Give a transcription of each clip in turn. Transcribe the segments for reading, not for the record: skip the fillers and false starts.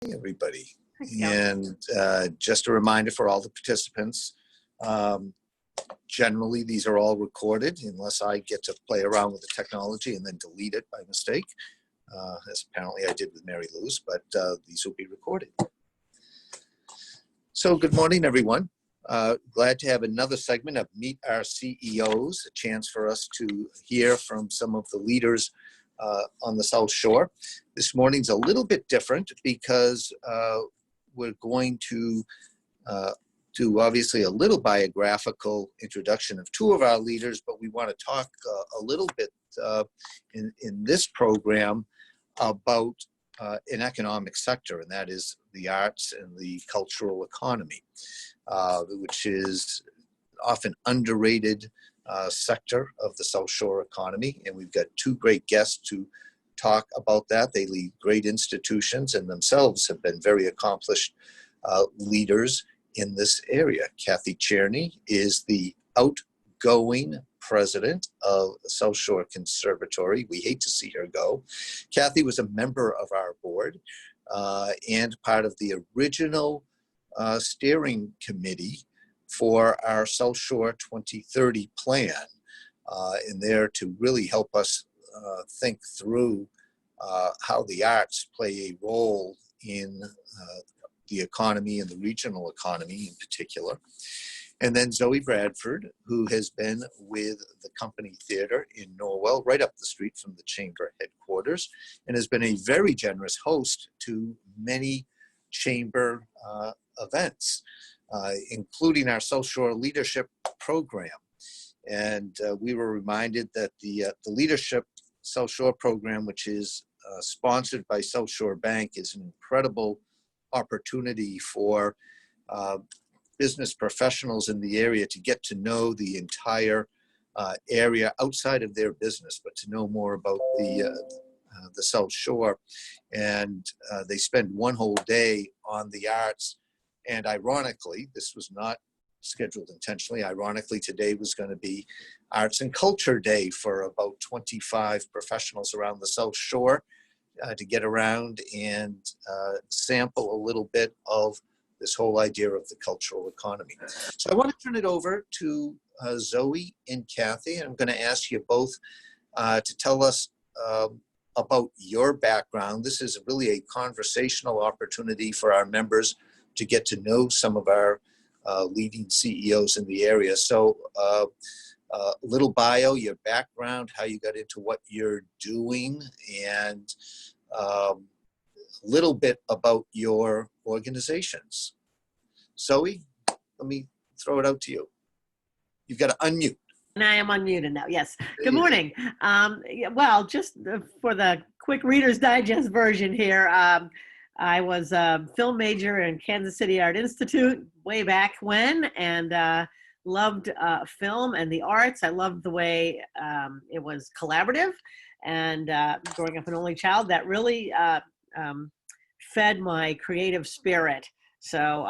Everybody. Yeah. And just a reminder for all the participants, generally these are all recorded unless I get to play around with the technology and then delete it by mistake, as apparently I did with Mary Lou's, but these will be recorded. So good morning, everyone. Glad to have another segment of Meet Our CEOs, a chance for us to hear from some of the leaders on the South Shore. This morning's a little bit different because we're going to do obviously a little biographical introduction of two of our leaders, but we want to talk a little bit in this program about an economic sector, and that is the arts and the cultural economy, which is often underrated sector of the South Shore economy. And we've got two great guests to talk about that. They lead great institutions and themselves have been very accomplished leaders in this area. Kathy Czerny is the outgoing president of the South Shore Conservatory. We hate to see her go. Kathy was a member of our board and part of the original steering committee for our South Shore 2030 plan, and there to really help us think through how the arts play a role in the economy and the regional economy in particular. And then Zoe Bradford, who has been with the Company Theatre in Norwell, right up the street from the Chamber headquarters, and has been a very generous host to many Chamber events, including our South Shore Leadership Program. And we were reminded that the Leadership South Shore Program, which is sponsored by South Shore Bank, is an incredible opportunity for business professionals in the area to get to know the entire area outside of their business, but to know more about the South Shore. And they spend one whole day on the arts. And ironically, this was not scheduled intentionally. Ironically, today was going to be Arts and Culture Day for about 25 professionals around the South Shore to get around and sample a little bit of this whole idea of the cultural economy. So I want to turn it over to Zoe and Kathy, and I'm going to ask you both to tell us about your background. This is really a conversational opportunity for our members to get to know some of our leading CEOs in the area. So a little bio, your background, how you got into what you're doing, and a little bit about your organizations. Zoe, let me throw it out to you. You've got to unmute. And I am unmuted now, yes. Good morning. Well, just for the quick Reader's Digest version here, I was a film major in Kansas City Art Institute way back when, and loved film and the arts. I loved the way it was collaborative, and growing up an only child, that really fed my creative spirit. So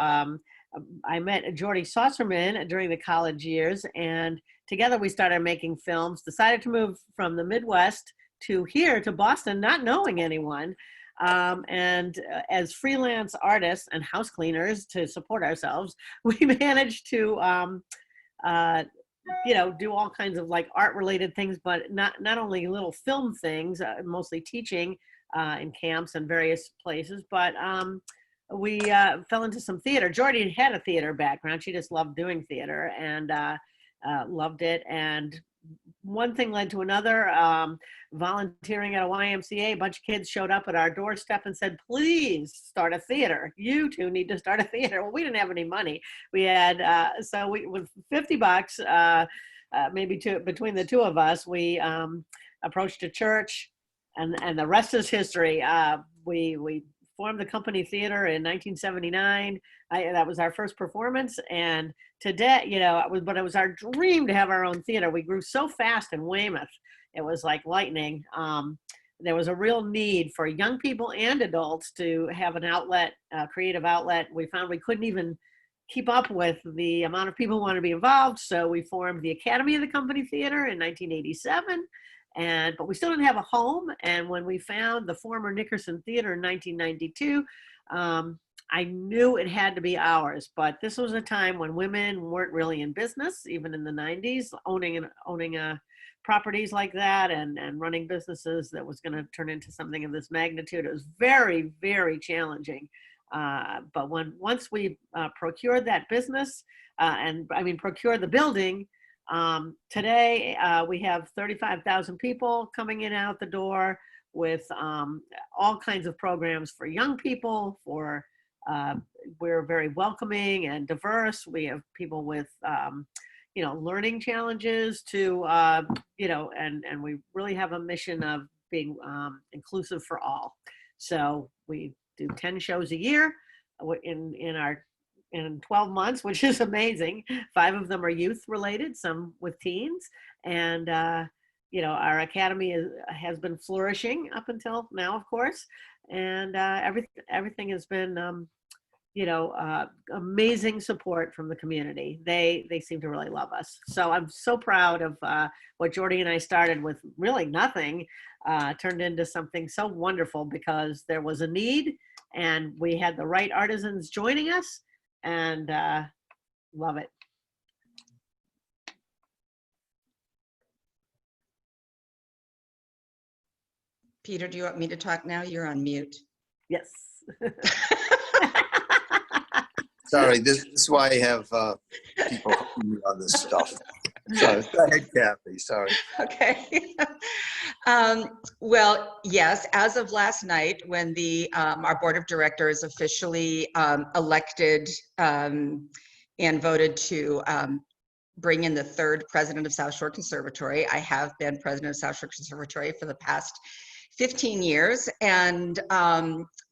I met Jordy Saucerman during the college years, and together we started making films, decided to move from the Midwest to here to Boston, not knowing anyone. And as freelance artists and house cleaners to support ourselves, we managed to, do all kinds of like art related things, but not only little film things, mostly teaching in camps and various places, but we fell into some theater. Jordy had a theater background. She just loved doing theater and loved it. And one thing led to another. Volunteering at a YMCA, a bunch of kids showed up at our doorstep and said, please start a theater. You two need to start a theater. Well, we didn't have any money. We had, with $50, maybe between the two of us, we approached a church, and the rest is history. We formed the Company Theater in 1979. That was our first performance. And today, but it was our dream to have our own theater. We grew so fast in Weymouth. It was like lightning. There was a real need for young people and adults to have an outlet, a creative outlet. We found we couldn't even keep up with the amount of people who wanted to be involved. So we formed the Academy of the Company Theater in 1987. But we still didn't have a home. And when we found the former Nickerson Theater in 1992, I knew it had to be ours, but this was a time when women weren't really in business, even in the 90s, owning properties like that and running businesses that was going to turn into something of this magnitude. It was very, very challenging. But once we procured that business, procured the building, today we have 35,000 people coming in and out the door with all kinds of programs for young people, we're very welcoming and diverse. We have people with, learning challenges and we really have a mission of being inclusive for all. So we do 10 shows a year in 12 months, which is amazing. 5 of them are youth related, some with teens. And, our academy has been flourishing up until now, of course. And everything has been, amazing support from the community. They seem to really love us. So I'm so proud of what Jordy and I started with really nothing, turned into something so wonderful because there was a need and we had the right artisans joining us, and love it. Peter, do you want me to talk now? You're on mute. Yes. Sorry, this is why I have people helping me on this stuff. So go ahead, Kathy. Sorry. Okay. Well, yes, as of last night, when our board of directors officially elected and voted to bring in the 3rd president of South Shore Conservatory. I have been president of South Shore Conservatory for the past 15 years. And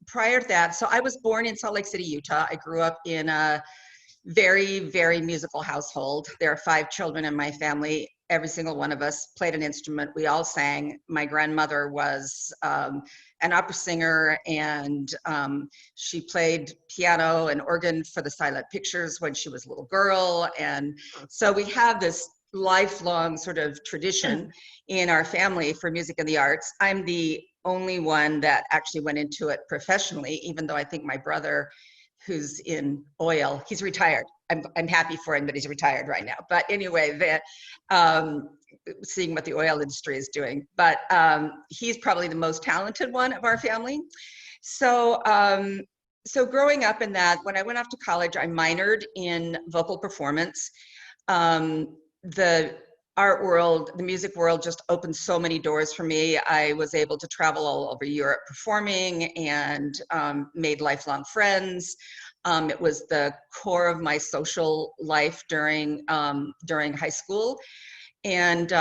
prior to that, so I was born in Salt Lake City, Utah. I grew up in a very, very musical household. There are 5 children in my family. Every single one of us played an instrument. We all sang. My grandmother was an opera singer, and she played piano and organ for the silent pictures when she was a little girl. And so we have this lifelong sort of tradition in our family for music and the arts. I'm the only one that actually went into it professionally, even though I think my brother, who's in oil, he's retired. I'm happy for him that he's retired right now. But anyway, seeing what the oil industry is doing. But he's probably the most talented one of our family. So so growing up in that, when I went off to college, I minored in vocal performance. The art world, the music world just opened so many doors for me. I was able to travel all over Europe performing and made lifelong friends. It was the core of my social life during high school. And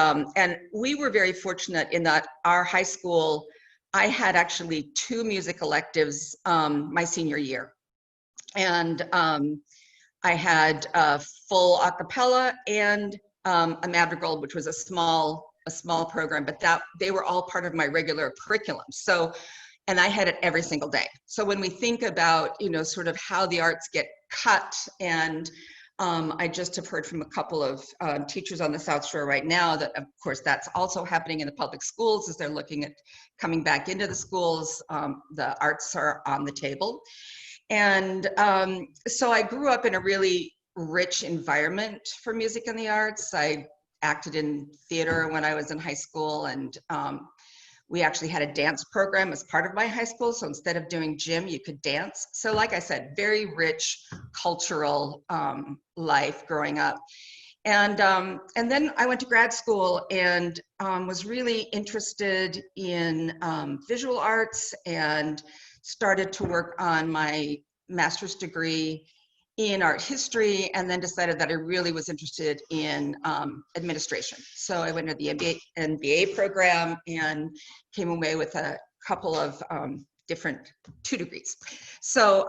we were very fortunate in that our high school, I had actually 2 music electives my senior year. And I had full a cappella and a madrigal, which was a small program, but they were all part of my regular curriculum. So, and I had it every single day. So when we think about, sort of how the arts get cut, and I just have heard from a couple of teachers on the South Shore right now that, of course, that's also happening in the public schools as they're looking at coming back into the schools. The arts are on the table. And so I grew up in a really rich environment for music and the arts. I acted in theater when I was in high school, and we actually had a dance program as part of my high school. So instead of doing gym, you could dance. So like I said, very rich cultural life growing up. And then I went to grad school and was really interested in visual arts and started to work on my master's degree in art history, and then decided that I really was interested in administration. So I went to the MBA program and came away with a couple of different 2 degrees. So,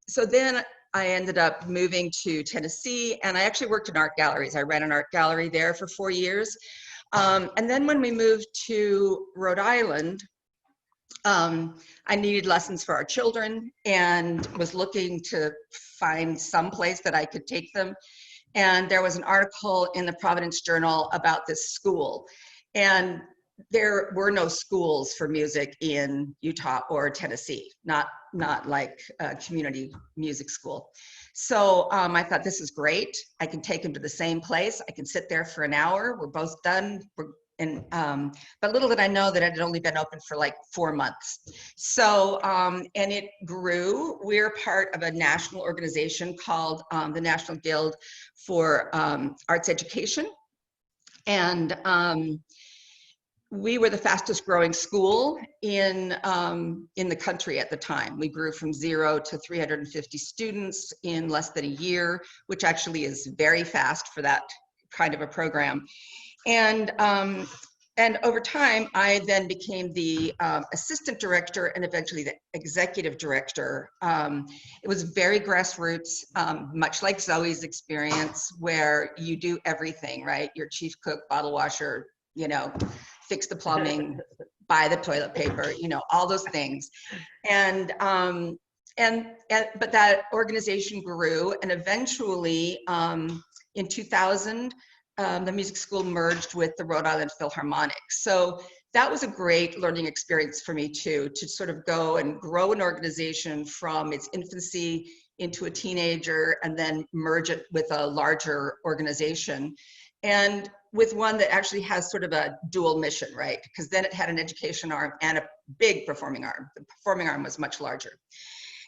so then I ended up moving to Tennessee, and I actually worked in art galleries. I ran an art gallery there for 4 years. And then when we moved to Rhode Island, I needed lessons for our children and was looking to find some place that I could take them. And there was an article in the Providence Journal about this school. And there were no schools for music in Utah or Tennessee, not like a community music school. So I thought, this is great. I can take him to the same place. I can sit there for an hour. We're both done. But little did I know that it had only been open for like 4 months. So, and it grew. We're part of a national organization called the National Guild for Arts Education. And we were the fastest growing school in the country at the time. We grew from 0 to 350 students in less than a year, which actually is very fast for that kind of a program. And over time, I then became the assistant director and eventually the executive director. It was very grassroots, much like Zoe's experience, where you do everything, right? You're chief cook, bottle washer, you know, fix the plumbing, buy the toilet paper, you know, all those things. And but that organization grew, and eventually in 2000, the music school merged with the Rhode Island Philharmonic. So that was a great learning experience for me too, to sort of go and grow an organization from its infancy into a teenager and then merge it with a larger organization. And with one that actually has sort of a dual mission, right? Because then it had an education arm and a big performing arm. The performing arm was much larger.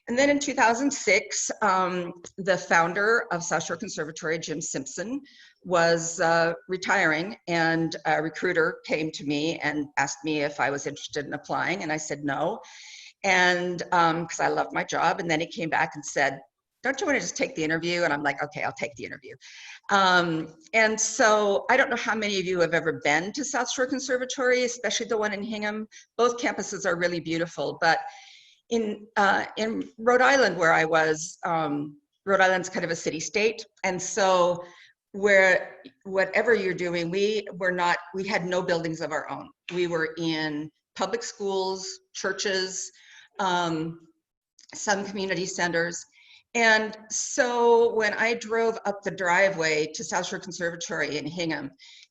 And then in 2006, the founder of South Shore Conservatory, Jim Simpson, was retiring, and a recruiter came to me and asked me if I was interested in applying, and I said no, and because I loved my job. And then he came back and said, don't you want to just take the interview? And I'm like, okay, I'll take the interview. And so I don't know how many of you have ever been to South Shore Conservatory, especially the one in Hingham. Both campuses are really beautiful, but in Rhode Island, where I was, Rhode Island's kind of a city state. And so where whatever you're doing, we had no buildings of our own. We were in public schools, churches, some community centers. And so when I drove up the driveway to South Shore Conservatory in Hingham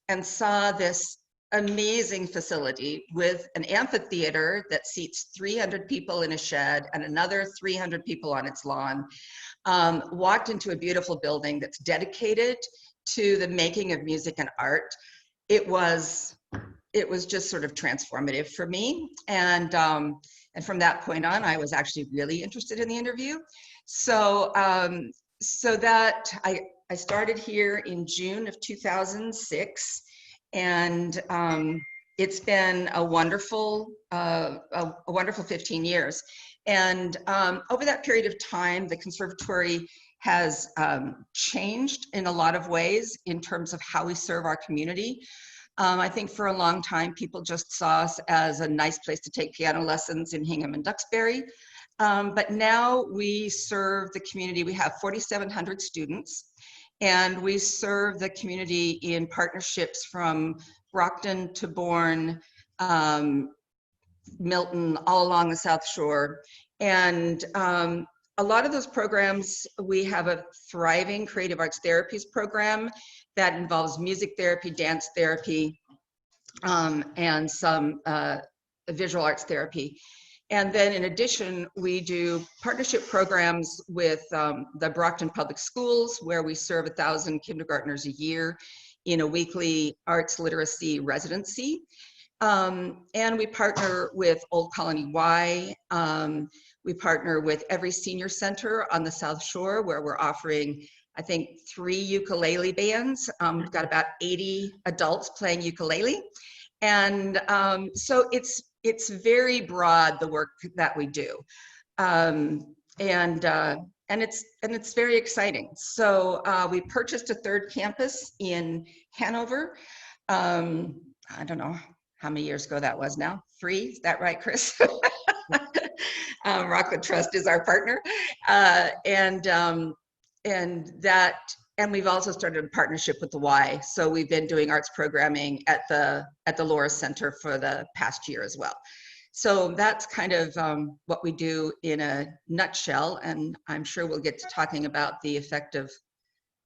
and saw this amazing facility with an amphitheater that seats 300 people in a shed and another 300 people on its lawn, walked into a beautiful building that's dedicated to the making of music and art, it was just sort of transformative for me. And from that point on, I was actually really interested in the interview. So that I started here in June of 2006, and it's been a wonderful 15 years. And over that period of time, the conservatory has changed in a lot of ways in terms of how we serve our community. I think for a long time, people just saw us as a nice place to take piano lessons in Hingham and Duxbury. But now we serve the community. We have 4,700 students, and we serve the community in partnerships from Brockton to Bourne, Milton, all along the South Shore. And a lot of those programs, we have a thriving creative arts therapies program that involves music therapy, dance therapy, and some visual arts therapy. And then in addition, we do partnership programs with the Brockton Public Schools, where we serve 1,000 kindergartners a year in a weekly arts literacy residency. And we partner with Old Colony Y. We partner with every senior center on the South Shore, where we're offering, I think, 3 ukulele bands. We've got about 80 adults playing ukulele. And so it's very broad, the work that we do. And it's very exciting. So we purchased a 3rd campus in Hanover. I don't know how many years ago that was now. 3, is that right, Chris? Rockwood Trust is our partner. And we've also started a partnership with the Y. So we've been doing arts programming at the Laura Center for the past year as well. So that's kind of what we do in a nutshell. And I'm sure we'll get to talking about the effect of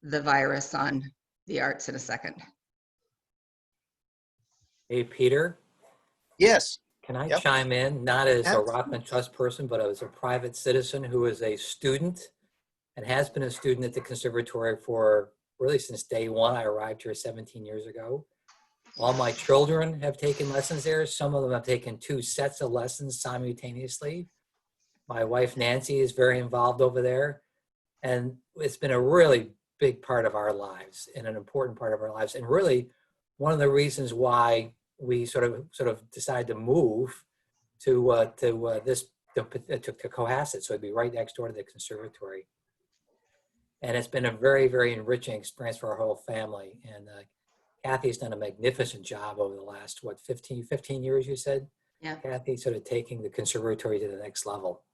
the virus on the arts in a second. Hey, Peter. Yes. Can I Yep. chime in, not as a Absolutely. Rockland Trust person, but as a private citizen who is a student and has been a student at the conservatory for really since day one. I arrived here 17 years ago. All my children have taken lessons there. Some of them have taken 2 sets of lessons simultaneously. My wife, Nancy, is very involved over there. And it's been a really big part of our lives and an important part of our lives. And really one of the reasons why we sort of decided to move to Cohasset. So it'd be right next door to the conservatory. And it's been a very, very enriching experience for our whole family. And Kathy's done a magnificent job over the last, 15 years, you said? Yeah. Kathy sort of taking the conservatory to the next level.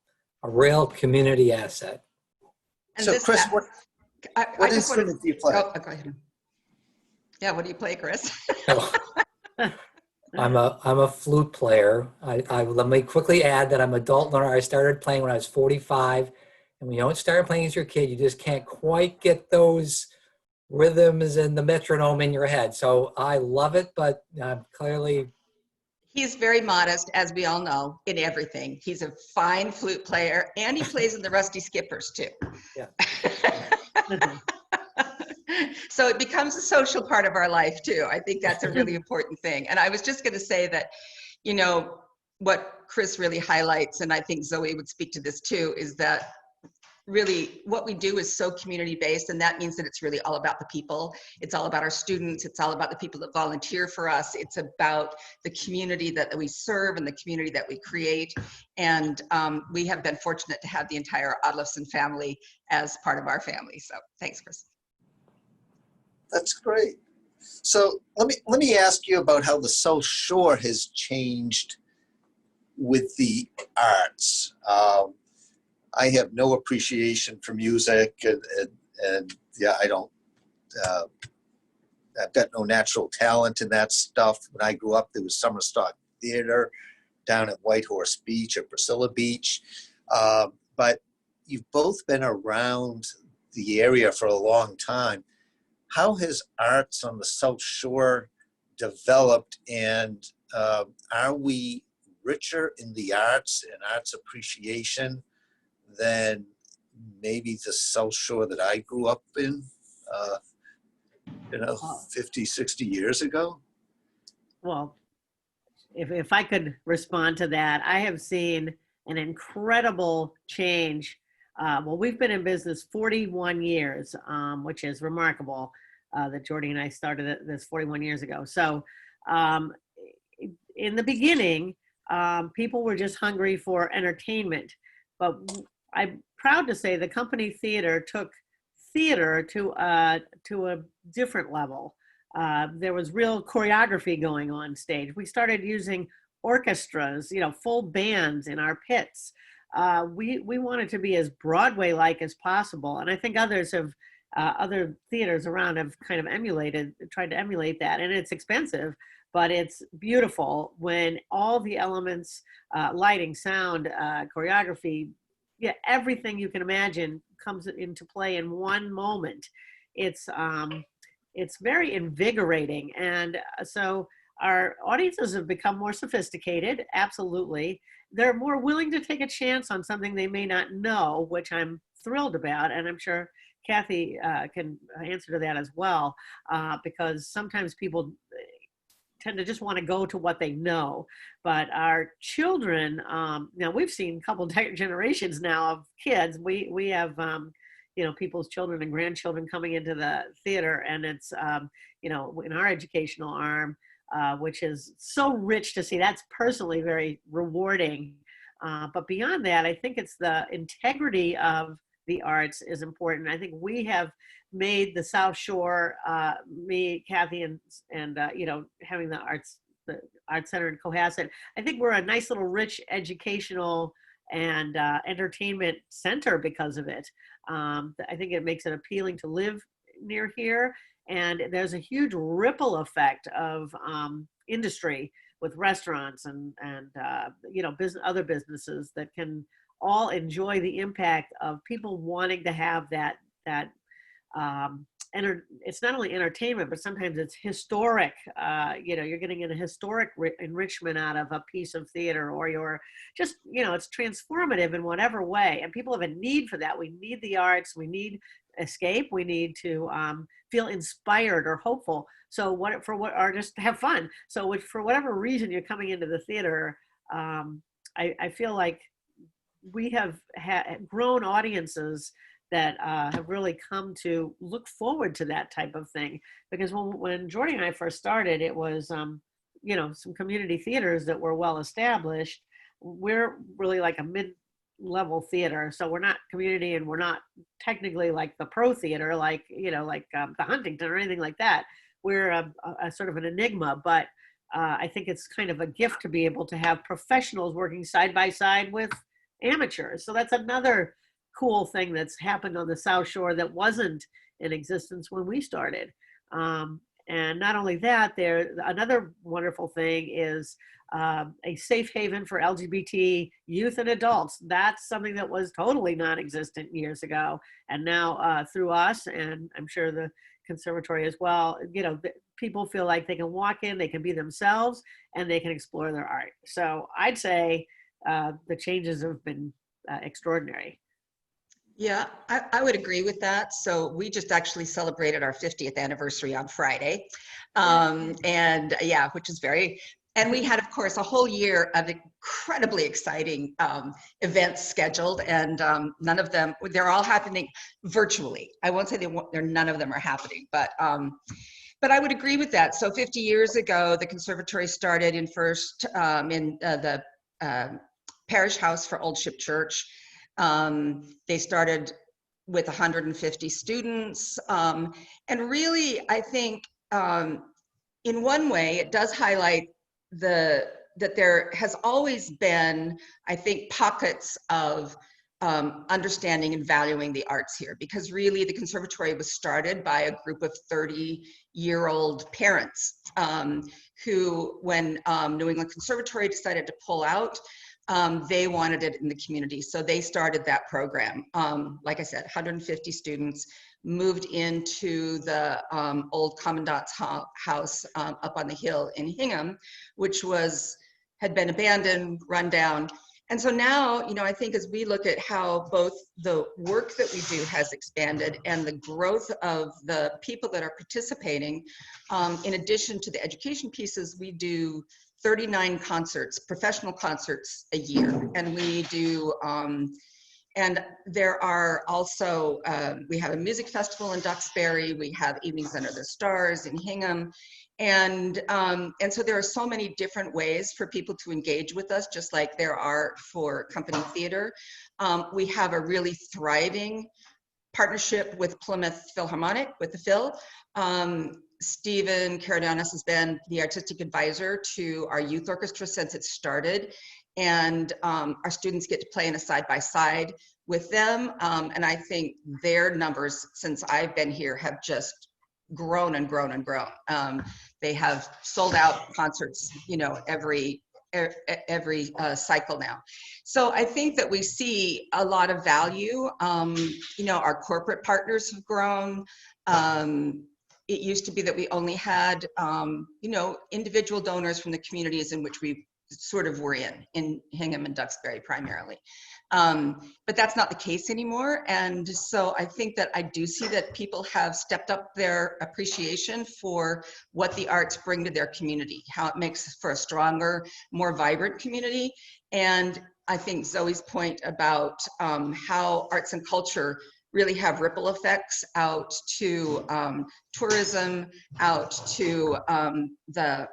A real community asset. And So, this, Chris, what I just want to, instrument do you play? oh, go ahead. Yeah, what do you play, Chris? So, I'm a flute player. Let me quickly add that I'm an adult learner. I started playing when I was 45. And when you don't start playing as your kid, you just can't quite get those rhythms and the metronome in your head. So I love it, but clearly. He's very modest, as we all know, in everything. He's a fine flute player, and he plays in the Rusty Skippers, too. Yeah. So it becomes a social part of our life, too. I think that's a really important thing. And I was just going to say that, you know, what Chris really highlights, and I think Zoe would speak to this, too, is that really what we do is so community based, and that means that it's really all about the people. It's all about our students. It's all about the people that volunteer for us. It's about the community that we serve and the community that we create. And we have been fortunate to have the entire Odlefson family as part of our family. So thanks, Chris. That's great. So let me ask you about how the South Shore has changed with the arts. I have no appreciation for music, and yeah, I don't. I've got no natural talent in that stuff. When I grew up, there was summer stock theater down at White Horse Beach or Priscilla Beach, but you've both been around the area for a long time. How has arts on the South Shore developed, and are we richer in the arts and arts appreciation than maybe the South Shore that I grew up in, 50, 60 years ago? Well, if I could respond to that, I have seen an incredible change. Well, we've been in business 41 years, which is remarkable that Jordy and I started this 41 years ago. So in the beginning, people were just hungry for entertainment. But I'm proud to say the company theater took theater to a different level. There was real choreography going on stage. We started using orchestras, full bands in our pits. We wanted to be as Broadway-like as possible, and I think others have, other theaters around have kind of tried to emulate that, and it's expensive, but it's beautiful when all the elements, lighting, sound, choreography, everything you can imagine comes into play in one moment. It's very invigorating, and so our audiences have become more sophisticated. Absolutely, they're more willing to take a chance on something they may not know, which I'm thrilled about, and I'm sure Kathy can answer to that as well, because sometimes people tend to just want to go to what they know. But our children, now we've seen a couple generations now of kids. We have, people's children and grandchildren coming into the theater, and it's, in our educational arm, which is so rich to see. That's personally very rewarding. But beyond that, I think it's the integrity of the arts is important. I think we have made the South Shore, me, Kathy, and having the Arts Center in Cohasset, I think we're a nice little rich educational and entertainment center because of it. I think it makes it appealing to live near here, and there's a huge ripple effect of industry with restaurants and other businesses that can all enjoy the impact of people wanting to have that it's not only entertainment, but sometimes it's historic. You're getting a historic enrichment out of a piece of theater, or you're just, it's transformative in whatever way. And people have a need for that. We need the arts. We need escape. We need to feel inspired or hopeful. So or just have fun. So for whatever reason you're coming into the theater, I feel like we have grown audiences that have really come to look forward to that type of thing. Because when Jordy and I first started, it was, some community theaters that were well established. We're really like a mid-level theater. So we're not community, and we're not technically like the pro theater, like the Huntington or anything like that. We're a sort of an enigma, but I think it's kind of a gift to be able to have professionals working side by side with amateurs. So that's another cool thing that's happened on the South Shore that wasn't in existence when we started. And not only that, another wonderful thing is a safe haven for LGBT youth and adults. That's something that was totally non-existent years ago. And now through us, and I'm sure the Conservatory as well, people feel like they can walk in, they can be themselves, and they can explore their art. So I'd say the changes have been extraordinary. Yeah, I would agree with that. So we just actually celebrated our 50th anniversary on Friday. And yeah, which is and we had, of course, a whole year of incredibly exciting events scheduled, and none of them, they're all happening virtually. I won't say none of them are happening, but I would agree with that. So 50 years ago, the Conservatory started in the Parish House for Old Ship Church. They started with 150 students. And really, I think in one way, it does highlight that there has always been, I think, pockets of understanding and valuing the arts here, because really the Conservatory was started by a group of 30-year-old parents who, when New England Conservatory decided to pull out, they wanted it in the community. So they started that program. Like I said, 150 students moved into the old Commandant's house up on the hill in Hingham, which had been abandoned, run down. And so now, I think as we look at how both the work that we do has expanded and the growth of the people that are participating, in addition to the education pieces, we do 39 concerts, professional concerts a year. And we do, and there are also, we have a music festival in Duxbury, we have Evenings Under the Stars in Hingham. And so there are so many different ways for people to engage with us, just like there are for company theater. We have a really thriving partnership with Plymouth Philharmonic, with the Phil. Stephen Karadianis has been the artistic advisor to our youth orchestra since it started. And our students get to play in a side-by-side with them. And I think their numbers since I've been here have just grown and grown and grown. They have sold out concerts, every cycle now. So I think that we see a lot of value. Our corporate partners have grown. It used to be that we only had, individual donors from the communities in which we sort of were in Hingham and Duxbury primarily. But that's not the case anymore. And so I think that I do see that people have stepped up their appreciation for what the arts bring to their community, how it makes for a stronger, more vibrant community. And I think Zoe's point about how arts and culture really have ripple effects out to tourism, out to the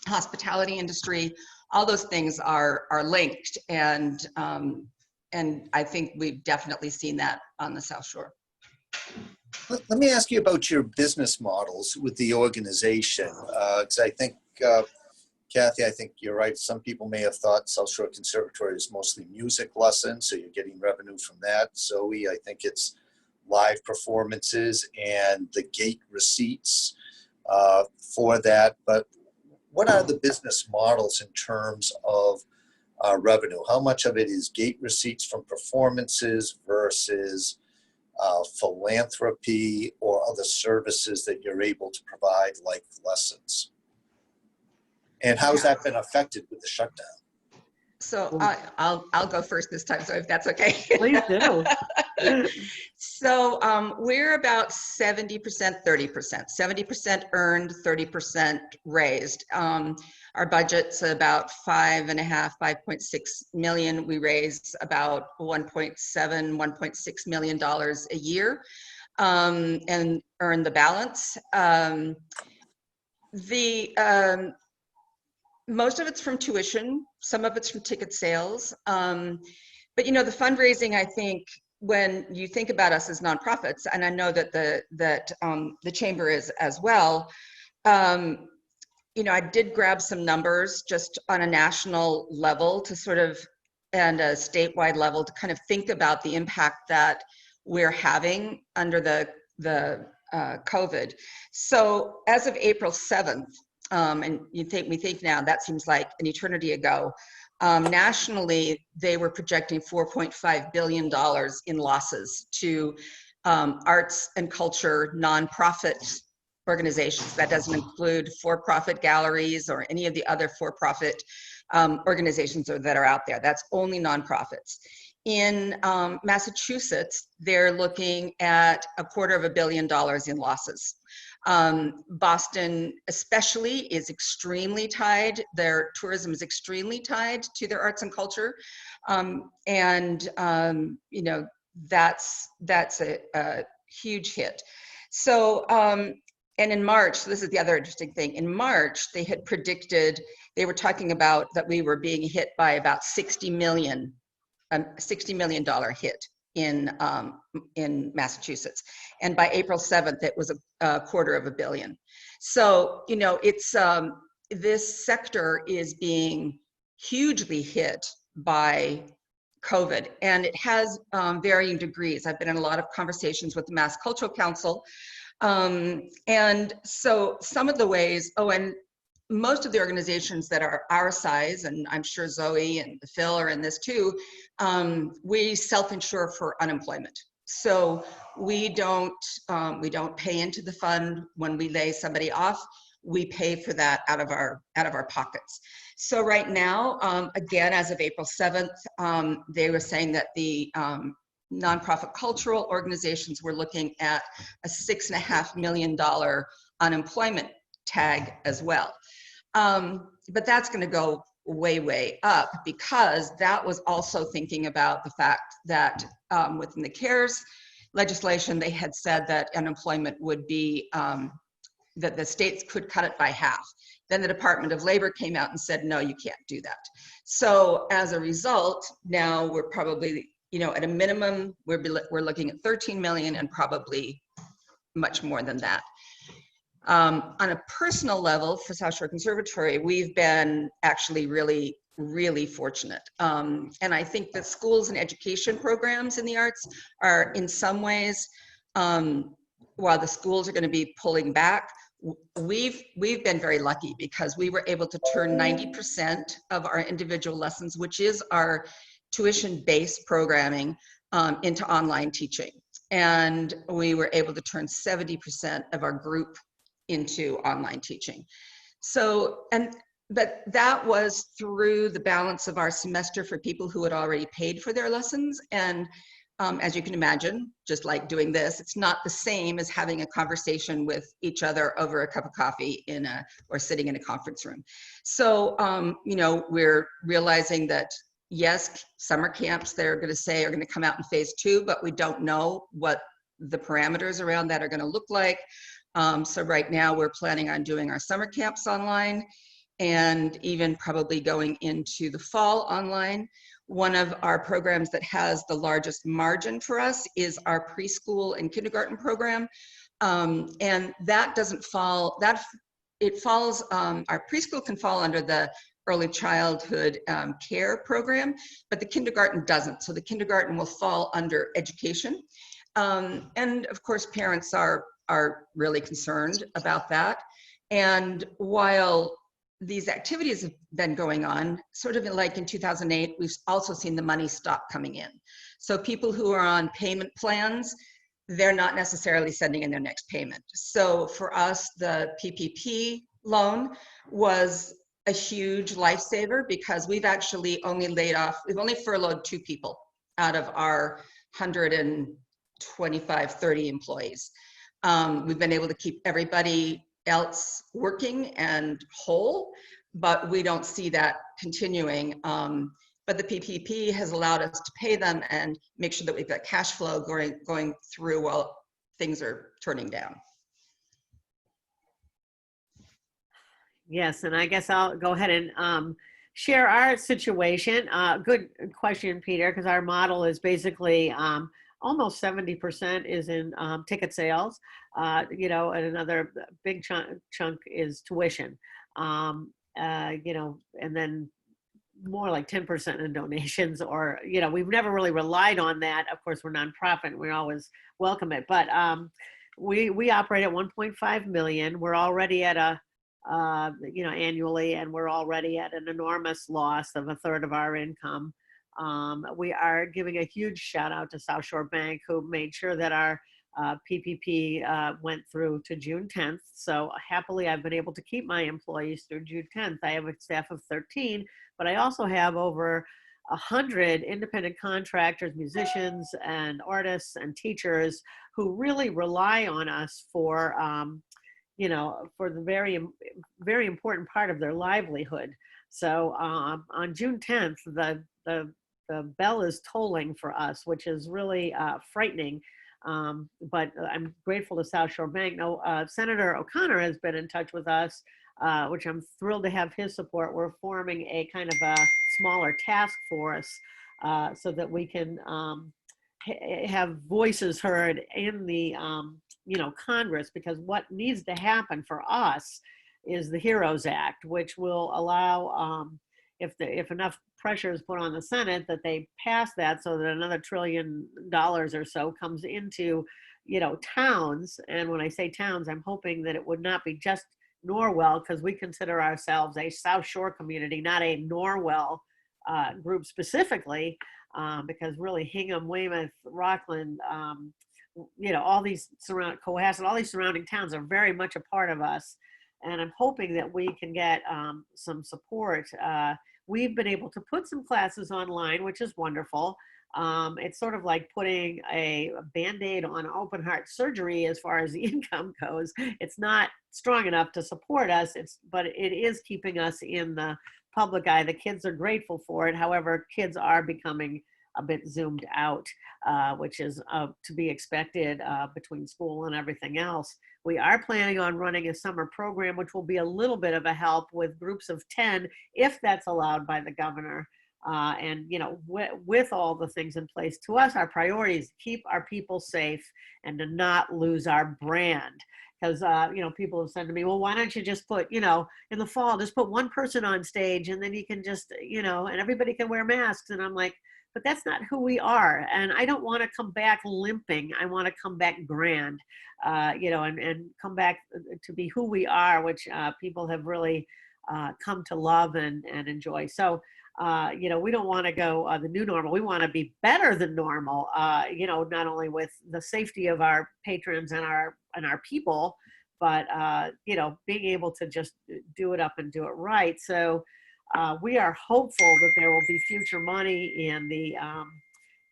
hospitality industry. All those things are linked, and I think we've definitely seen that on the South Shore. Let me ask you about your business models with the organization, because I think, Kathy, I think you're right. Some people may have thought South Shore Conservatory is mostly music lessons, so you're getting revenue from that. Zoe, I think it's live performances and the gate receipts for that. But what are the business models in terms of revenue? How much of it is gate receipts from performances versus philanthropy, or other services that you're able to provide, like lessons? And how's that been affected with the shutdown? So I'll go first this time, so if that's okay. Please do. So we're about 70%, 30%. 70% earned, 30% raised. Our budget's about 5.6 million. We raise about 1.6 million dollars a year, and earn the balance. Most of it's from tuition, some of it's from ticket sales. But you know, the fundraising, I think, when you think about us as nonprofits, and I know that the chamber is as well, you know, I did grab some numbers just on a national level to sort of, and a statewide level to kind of think about the impact that we're having under the COVID. So as of April 7th, and we think now that seems like an eternity ago, nationally, they were projecting $4.5 billion in losses to arts and culture nonprofit organizations. That doesn't include for-profit galleries or any of the other for-profit organizations that are out there. That's only nonprofits. In Massachusetts, they're looking at $250 million in losses. Boston especially is extremely tied. Their tourism is extremely tied to their arts and culture. You know, that's a huge hit. So, and in March, so this is the other interesting thing, in March, they had predicted, they were talking about that we were being hit by about $60 million hit in Massachusetts. And by April 7th, it was $250 million. So, you know, it's, this sector is being hugely hit by COVID, and it has varying degrees. I've been in a lot of conversations with the Mass Cultural Council. And so some of the ways, and most of the organizations that are our size, and I'm sure Zoe and Phil are in this too, we self-insure for unemployment. So we don't pay into the fund when we lay somebody off. We pay for that out of our pockets. So right now, again, as of April 7th, they were saying that the nonprofit cultural organizations were looking at a $6.5 million unemployment tag as well. But that's going to go way, way up, because that was also thinking about the fact that within the CARES legislation, they had said that unemployment would be, that the states could cut it by half. Then the Department of Labor came out and said, no, you can't do that. So as a result, now we're probably, you know, at a minimum, we're looking at 13 million and probably much more than that. On a personal level for South Shore Conservatory, we've been actually really, really fortunate. And I think that schools and education programs in the arts are in some ways, while the schools are going to be pulling back, we've been very lucky because we were able to turn 90% of our individual lessons, which is our tuition-based programming, into online teaching. And we were able to turn 70% of our group into online teaching. So, but that was through the balance of our semester for people who had already paid for their lessons. And as you can imagine, just like doing this, it's not the same as having a conversation with each other over a cup of coffee or sitting in a conference room. So, you know, we're realizing that yes, summer camps, they're going to say are going to come out in phase 2, but we don't know what the parameters around that are going to look like. So right now we're planning on doing our summer camps online, and even probably going into the fall online. One of our programs that has the largest margin for us is our preschool and kindergarten program. And that doesn't fall, it falls, our preschool can fall under the early childhood care program, but the kindergarten doesn't. So the kindergarten will fall under education. And of course, parents are really concerned about that. And while these activities have been going on, sort of like in 2008, we've also seen the money stop coming in. So people who are on payment plans, they're not necessarily sending in their next payment. So for us, the PPP loan was a huge lifesaver because we've actually only we've only furloughed 2 people out of our 125, 30 employees. We've been able to keep everybody else working and whole, but we don't see that continuing. But the PPP has allowed us to pay them and make sure that we've got cash flow going through while things are turning down. Yes, and I guess I'll go ahead and share our situation. Good question, Peter, because our model is basically almost 70% is in ticket sales, you know, and another big chunk is tuition, you know, and then more like 10% in donations, or, you know, we've never really relied on that. Of course, we're nonprofit, we always welcome it, but we operate at 1.5 million. We're already at a you know, annually, and we're already at an enormous loss of 1/3 of our income. We are giving a huge shout out to South Shore Bank, who made sure that our PPP went through to June 10th. So happily, I've been able to keep my employees through June 10th. I have a staff of 13, but I also have over 100 independent contractors, musicians, and artists and teachers who really rely on us for you know, for the very, very important part of their livelihood. So on June 10th, the bell is tolling for us, which is really frightening. But I'm grateful to South Shore Bank. Now, Senator O'Connor has been in touch with us, which I'm thrilled to have his support. We're forming a kind of a smaller task force so that we can have voices heard in the you know, Congress, because what needs to happen for us is the HEROES Act, which will allow, if enough pressure is put on the Senate, that they pass that so that another $1 trillion or so comes into, you know, towns. And when I say towns, I'm hoping that it would not be just Norwell, because we consider ourselves a South Shore community, not a Norwell group specifically, because really Hingham, Weymouth, Rockland, you know, all these Cohasset, all these surrounding towns are very much a part of us. And I'm hoping that we can get some support. We've been able to put some classes online, which is wonderful. It's sort of like putting a Band-Aid on open heart surgery as far as the income goes. It's not strong enough to support us, but it is keeping us in the public eye. The kids are grateful for it. However, kids are becoming a bit zoomed out, which is to be expected between school and everything else. We are planning on running a summer program, which will be a little bit of a help with groups of 10, if that's allowed by the governor. And, you know, with all the things in place, to us, our priority is to keep our people safe and to not lose our brand. Because, you know, people have said to me, well, why don't you just put, you know, in the fall, just put one person on stage and then you can just, you know, and everybody can wear masks. And I'm like, but that's not who we are. And I don't want to come back limping. I want to come back grand, you know, and come back to be who we are, which people have really come to love and enjoy. So, you know, we don't want to go the new normal. We want to be better than normal, you know, not only with the safety of our patrons and our people, but, you know, being able to just do it up and do it right. So, we are hopeful that there will be future money in the,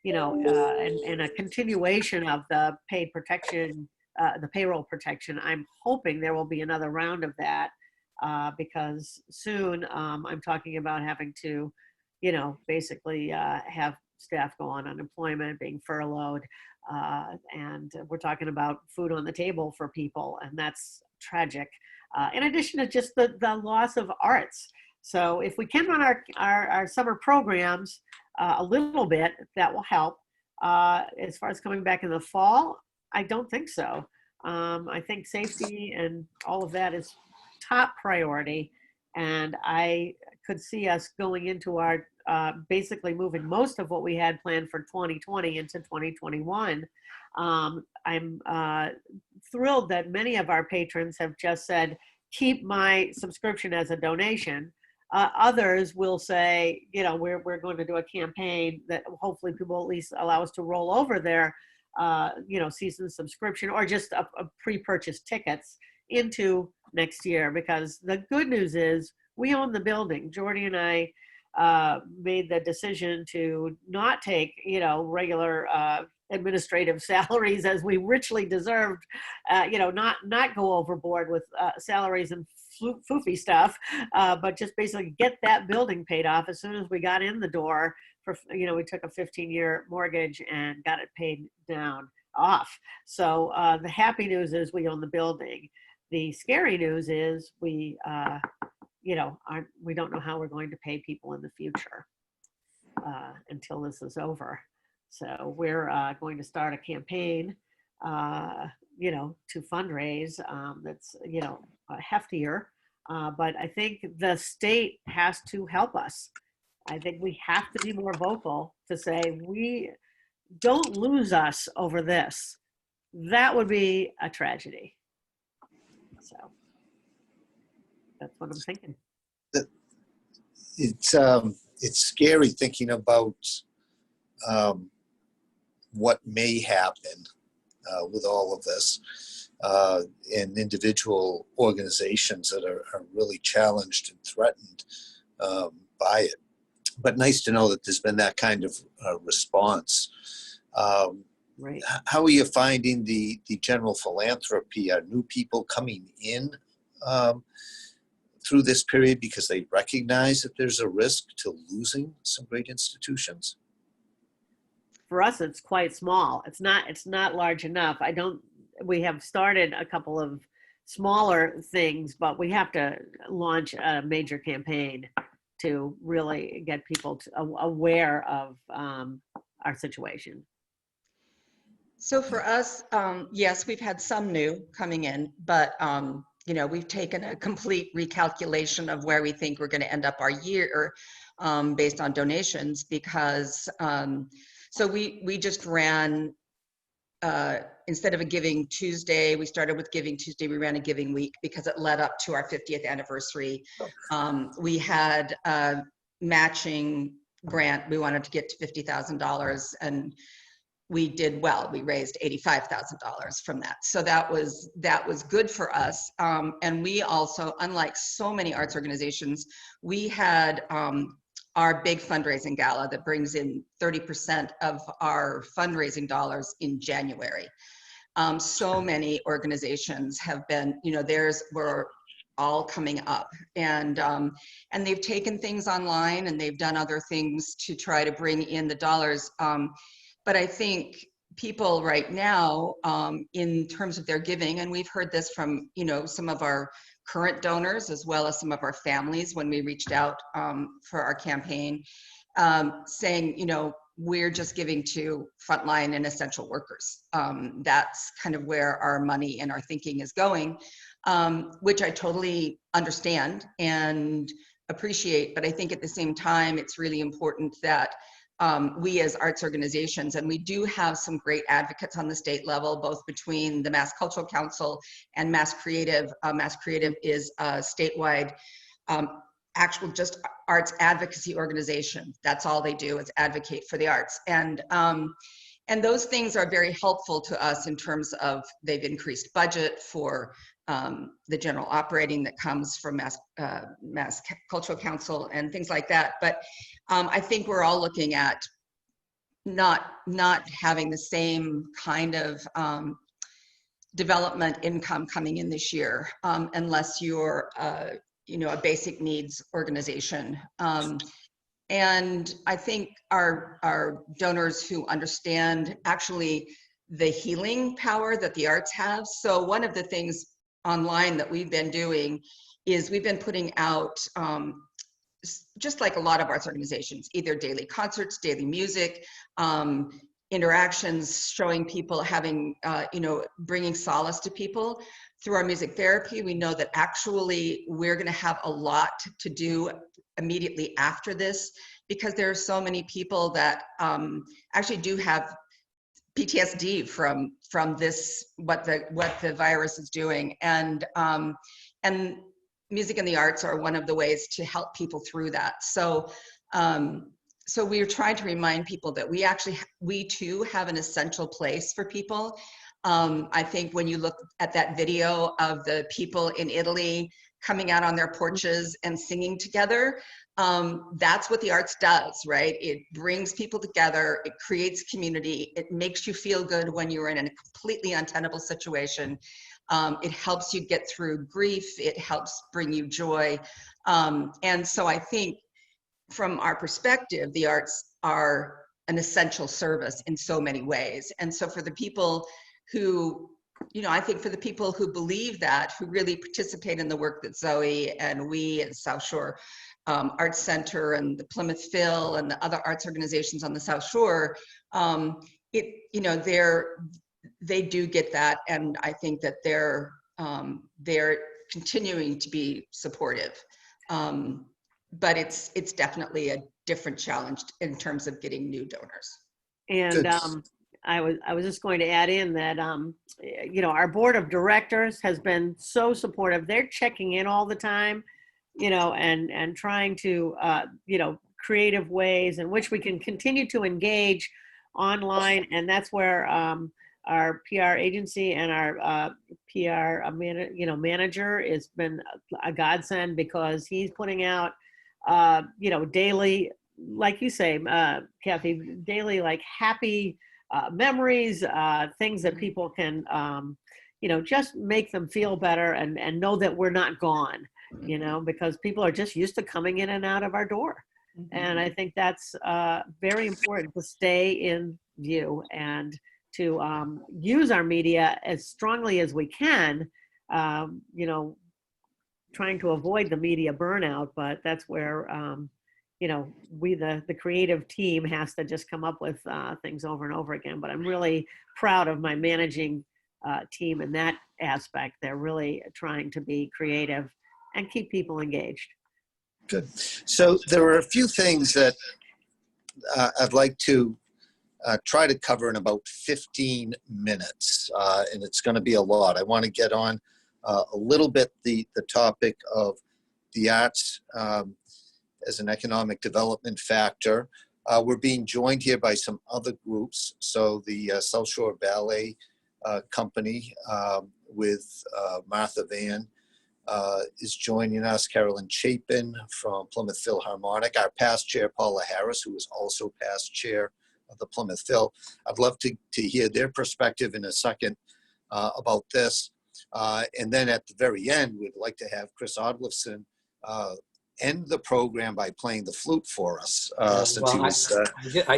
you know, and a continuation of the paid protection, the payroll protection. I'm hoping there will be another round of that because soon I'm talking about having to, you know, basically have staff go on unemployment, being furloughed, and we're talking about food on the table for people, and that's tragic. In addition to just the loss of arts. So if we can run our summer programs a little bit, that will help. As far as coming back in the fall, I don't think so. I think safety and all of that is top priority. And I could see us going into our, basically moving most of what we had planned for 2020 into 2021. I'm thrilled that many of our patrons have just said, keep my subscription as a donation. Others will say, you know, we're going to do a campaign that hopefully people at least allow us to roll over their season subscription or just a pre-purchased tickets into next year, because the good news is we own the building. Jordy and I made the decision to not take, regular administrative salaries as we richly deserved, not go overboard with salaries and foofy stuff, but just basically get that building paid off as soon as we got in the door. We took a 15-year mortgage and got it paid down off. So the happy news is we own the building. The scary news is we don't know how we're going to pay people in the future until this is over. So we're going to start a campaign, to fundraise that's, heftier. But I think the state has to help us. I think we have to be more vocal to say, we don't lose us over this. That would be a tragedy. So that's what I'm thinking. It's scary thinking about what may happen with all of this, and individual organizations that are really challenged and threatened by it. But nice to know that there's been that kind of response. Right. How are you finding the general philanthropy? Are new people coming in through this period because they recognize that there's a risk to losing some great institutions? For us, it's quite small. It's not large enough. We have started a couple of smaller things, but we have to launch a major campaign to really get people aware of our situation. So for us, yes, we've had some new coming in, but we've taken a complete recalculation of where we think we're going to end up our year based on donations, because so we just ran, instead of a Giving Tuesday, we started with Giving Tuesday, we ran a Giving Week because it led up to our 50th anniversary. We had a matching grant. We wanted to get to $50,000, and we did well. We raised $85,000 from that. So that was good for us. And we also, unlike so many arts organizations, we had our big fundraising gala that brings in 30% of our fundraising dollars in January. So many organizations have been, theirs were all coming up, and they've taken things online and they've done other things to try to bring in the dollars. But I think people right now, in terms of their giving, and we've heard this from, some of our current donors as well as some of our families when we reached out for our campaign, saying, we're just giving to frontline and essential workers. That's kind of where our money and our thinking is going, which I totally understand and appreciate. But I think at the same time, it's really important that we as arts organizations, and we do have some great advocates on the state level, both between the Mass Cultural Council and Mass Creative. Mass Creative is a statewide actual just arts advocacy organization. That's all they do is advocate for the arts. And those things are very helpful to us in terms of they've increased budget for the general operating that comes from Mass Cultural Council and things like that. But I think we're all looking at not having the same kind of development income coming in this year, unless you're a basic needs organization. And I think our donors who understand actually the healing power that the arts have. So one of the things online that we've been doing is we've been putting out, just like a lot of arts organizations, either daily concerts, daily music, interactions, showing people having, bringing solace to people through our music therapy. We know that actually we're going to have a lot to do immediately after this, because there are so many people that actually do have PTSD from this, what the virus is doing, and music and the arts are one of the ways to help people through that. So so we are trying to remind people that we too have an essential place for people. I think when you look at that video of the people in Italy coming out on their porches and singing together, that's what the arts does, right? It brings people together, it creates community, it makes you feel good when you're in a completely untenable situation. It helps you get through grief, it helps bring you joy. And so I think from our perspective, the arts are an essential service in so many ways. And so for the people who, I think for the people who believe that, who really participate in the work that Zoe and we at South Shore Arts Center and the Plymouth Phil and the other arts organizations on the South Shore, they do get that. And I think that they're continuing to be supportive. But it's definitely a different challenge in terms of getting new donors. And I was just going to add in that our board of directors has been so supportive. They're checking in all the time, and trying to creative ways in which we can continue to engage online, and that's where our PR agency and our PR manager has been a godsend, because he's putting out daily, like you say, Kathy, daily like happy memories, things that people can just make them feel better and know that we're not gone, because people are just used to coming in and out of our door. Mm-hmm. And I think that's very important to stay in view and to use our media as strongly as we can, trying to avoid the media burnout, but that's where, we, the creative team, has to just come up with things over and over again. But I'm really proud of my managing team in that aspect. They're really trying to be creative and keep people engaged. Good. So there are a few things that I'd like to try to cover in about 15 minutes, and it's going to be a lot. I want to get on a little bit the topic of the arts as an economic development factor. We're being joined here by some other groups. So the South Shore Ballet Company with Martha Van is joining us, Carolyn Chapin from Plymouth Philharmonic, our past chair, Paula Harris, who is also past chair of the Plymouth Phil. I'd love to hear their perspective in a second about this. And then at the very end, we'd like to have Chris Odlifson end the program by playing the flute for us. I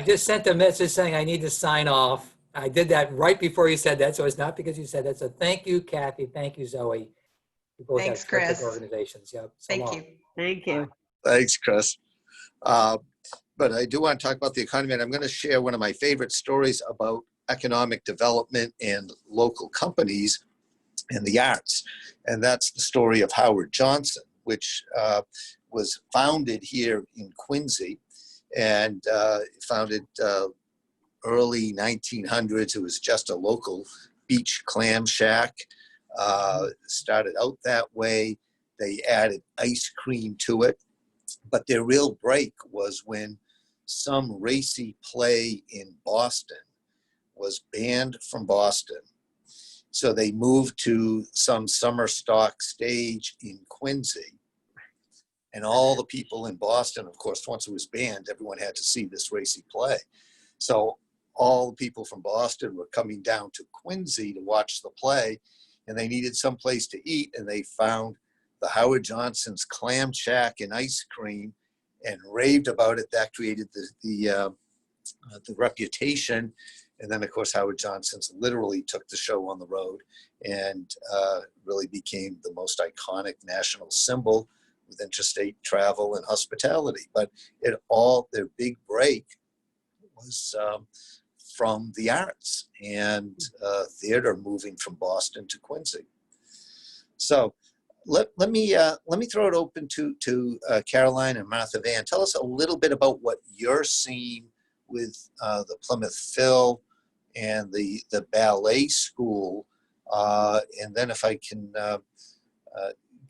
just sent a message saying I need to sign off. I did that right before you said that, so it's not because you said that. So thank you, Kathy. Thank you, Zoe. You both Thanks, have terrific Chris. Organizations. Yep. So Thank long. you. Thank you. Thanks, Chris. But I do want to talk about the economy, and I'm going to share one of my favorite stories about economic development and local companies and the arts. And that's the story of Howard Johnson, which was founded here in Quincy, and founded early 1900s. It was just a local beach clam shack. Started out that way. They added ice cream to it. But their real break was when some racy play in Boston was banned from Boston. So they moved to some summer stock stage in Quincy. And all the people in Boston, of course, once it was banned, everyone had to see this racy play. So all the people from Boston were coming down to Quincy to watch the play, and they needed some place to eat, and they found the Howard Johnson's Clam Shack and ice cream and raved about it. That created the reputation. And then, of course, Howard Johnson's literally took the show on the road and really became the most iconic national symbol with interstate travel and hospitality. But their big break was from the arts and theater, moving from Boston to Quincy. So let me throw it open to Caroline and Martha Van. Tell us a little bit about what you're seeing with the Plymouth Phil and the ballet school, and then if I can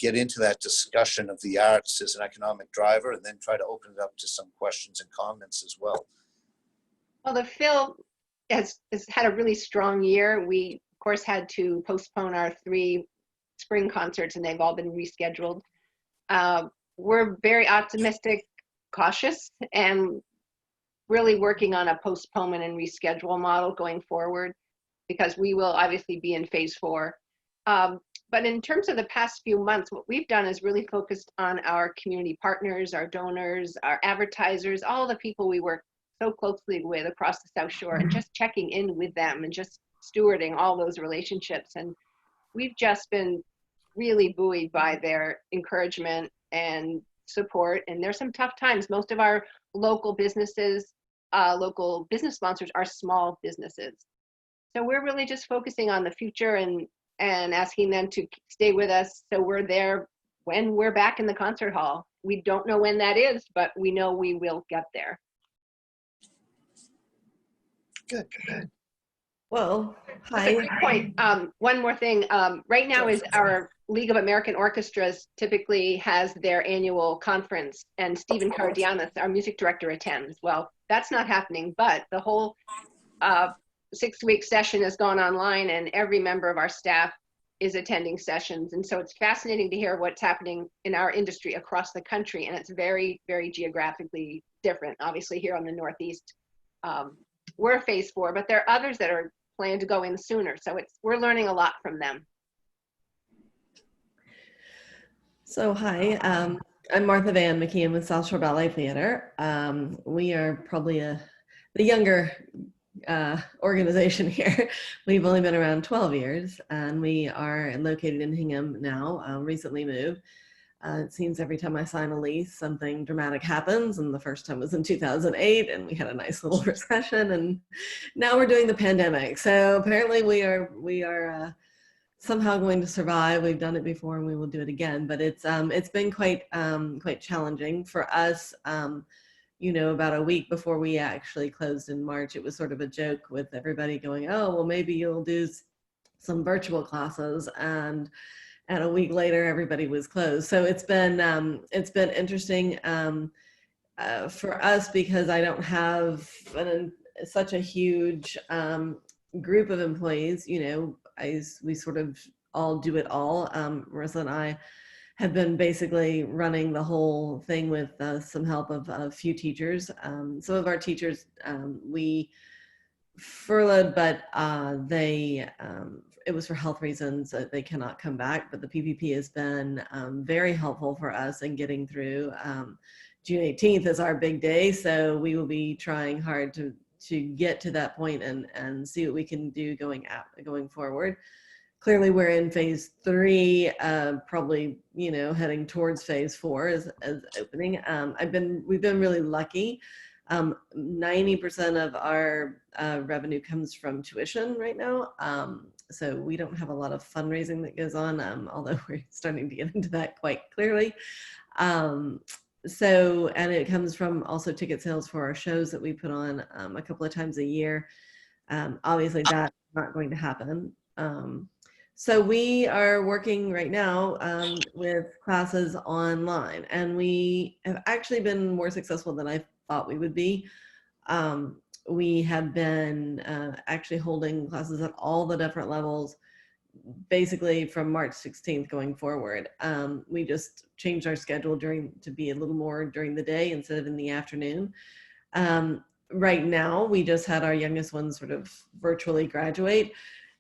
get into that discussion of the arts as an economic driver, and then try to open it up to some questions and comments as well. Well, the Phil has had a really strong year. We, of course, had to postpone our 3 spring concerts, and they've all been rescheduled. We're very optimistic, cautious, and really working on a postponement and reschedule model going forward, because we will obviously be in phase 4. But in terms of the past few months, what we've done is really focused on our community partners, our donors, our advertisers, all the people we work so closely with across the South Shore, and just checking in with them and just stewarding all those relationships. And we've just been really buoyed by their encouragement and support. And there's some tough times. Most of our local businesses, local business sponsors are small businesses. So we're really just focusing on the future and asking them to stay with us, so we're there when we're back in the concert hall. We don't know when that is, but we know we will get there. Good. Well, That's a hi. great point. One more thing. Right now is our League of American Orchestras typically has their annual conference, and Stephen Cardianis, our music director, attends. Well, that's not happening, but the whole 6-week session has gone online, and every member of our staff is attending sessions. And so it's fascinating to hear what's happening in our industry across the country. And it's very, very geographically different. Obviously here on the Northeast, we're phase 4, but there are others that are planned to go in sooner. So we're learning a lot from them. So hi, I'm Martha Van McKeon with South Shore Ballet Theater. We are probably the younger organization here. We've only been around 12 years, and we are located in Hingham now, recently moved. It seems every time I sign a lease, something dramatic happens, and the first time was in 2008, and we had a nice little recession, and now we're doing the pandemic. So apparently we are somehow going to survive. We've done it before, and we will do it again. But it's been quite challenging for us. You know, about a week before we actually closed in March, it was sort of a joke with everybody going, "Oh, well, maybe you'll do some virtual classes," and a week later, everybody was closed. So it's been interesting for us, because I don't have such a huge group of employees. You know, we sort of all do it all. Marissa and I have been basically running the whole thing with some help of a few teachers. Some of our teachers we furloughed, but it was for health reasons. They cannot come back, but the PPP has been very helpful for us in getting through. June 18th is our big day, so we will be trying hard to get to that point and see what we can do going forward. Clearly, we're in phase 3, probably, you know, heading towards phase 4 as opening. We've been really lucky. 90% of our revenue comes from tuition right now. So we don't have a lot of fundraising that goes on, although we're starting to get into that quite clearly. And it comes from also ticket sales for our shows that we put on a couple of times a year. Obviously, that's not going to happen. So we are working right now with classes online, and we have actually been more successful than I thought we would be. We have been actually holding classes at all the different levels, basically from March 16th going forward. We just changed our schedule to be a little more during the day instead of in the afternoon. Right now, we just had our youngest one sort of virtually graduate.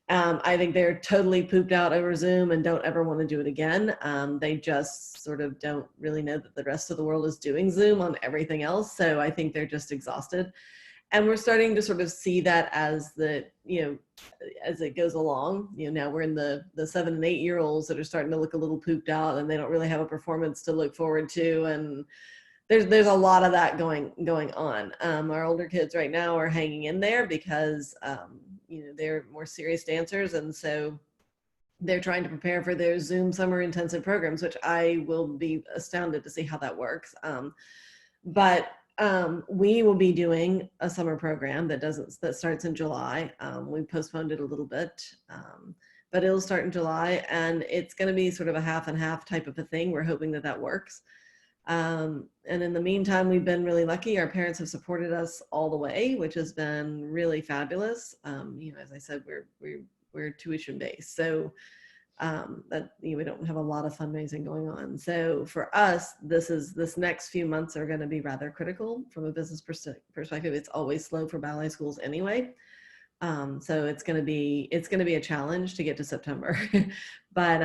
I think they're totally pooped out over Zoom and don't ever want to do it again. They just sort of don't really know that the rest of the world is doing Zoom on everything else. So I think they're just exhausted. And we're starting to sort of see that as as it goes along. You know, now we're in the 7 and 8-year-olds that are starting to look a little pooped out, and they don't really have a performance to look forward to. And there's a lot of that going on. Our older kids right now are hanging in there because they're more serious dancers, and so they're trying to prepare for their Zoom summer intensive programs, which I will be astounded to see how that works. But we will be doing a summer program that starts in July. We postponed it a little bit, but it'll start in July, and it's going to be sort of a half and half type of a thing. We're hoping that that works. And in the meantime, we've been really lucky. Our parents have supported us all the way, which has been really fabulous. As I said, we're tuition based, so that we don't have a lot of fundraising going on. So for us, this next few months are going to be rather critical from a business perspective. It's always slow for ballet schools anyway. So it's going to be a challenge to get to September. But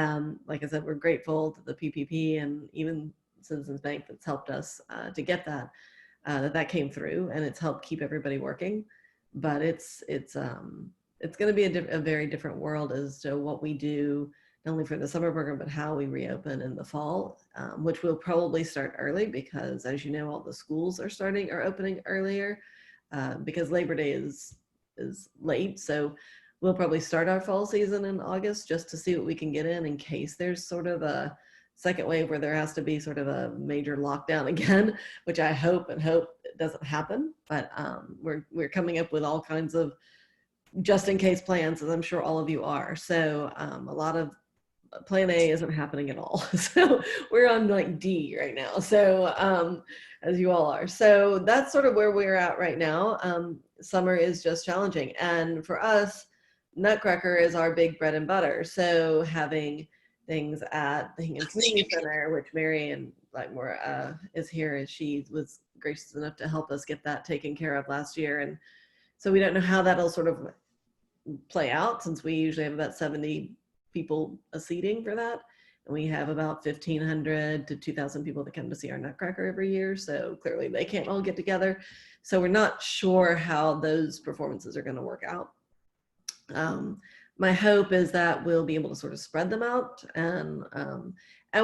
like I said, we're grateful to the PPP and even Citizens Bank that's helped us to get that came through, and it's helped keep everybody working. But it's going to be a very different world as to what we do, not only for the summer program, but how we reopen in the fall, which will probably start early because, as you know, all the schools are opening earlier because Labor Day is late. So we'll probably start our fall season in August just to see what we can get in case there's sort of a second wave where there has to be sort of a major lockdown again, which I hope it doesn't happen. But we're coming up with all kinds of just in case plans, as I'm sure all of you are. So a lot of plan A isn't happening at all. So we're on like D right now. So as you all are. So that's sort of where we're at right now. Summer is just challenging. And for us, Nutcracker is our big bread and butter. So having things at the Hingham Community Center, which Marianne Blackmore is here, and she was gracious enough to help us get that taken care of last year. And so we don't know how that'll sort of play out, since we usually have about 70 people a seating for that. And we have about 1,500 to 2,000 people that come to see our Nutcracker every year. So clearly they can't all get together. So we're not sure how those performances are going to work out. My hope is that we'll be able to sort of spread them out and